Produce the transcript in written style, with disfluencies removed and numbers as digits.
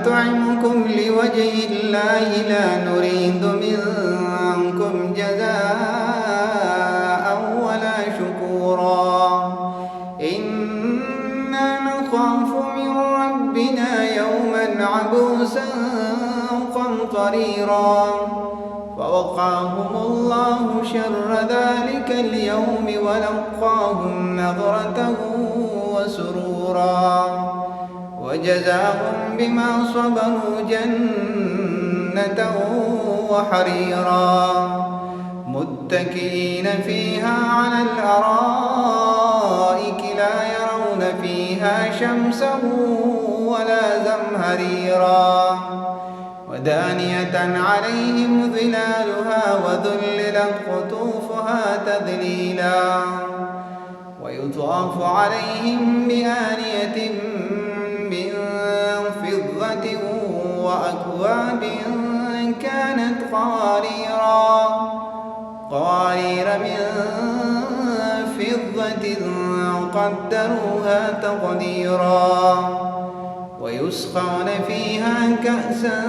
نطعمكم لوجه الله لا نريد منكم جزاء ولا شكورا إنا نخاف من ربنا يوما عبوسا قمطريرا فوقاهم الله شر ذلك اليوم ولقاهم نضرة وسرورا وجزاهم بما صبروا جنة وحريرا متكئين فيها على الأرائك لا يرون فيها شمسا ولا زمهريرا ودانية عليهم ظلالها وذللت قطوفها تذليلا ويطاف عليهم بآنية من فضة وأكواب كانت قوارير من فضة قدروها تقديرا ويسقون فيها كأسا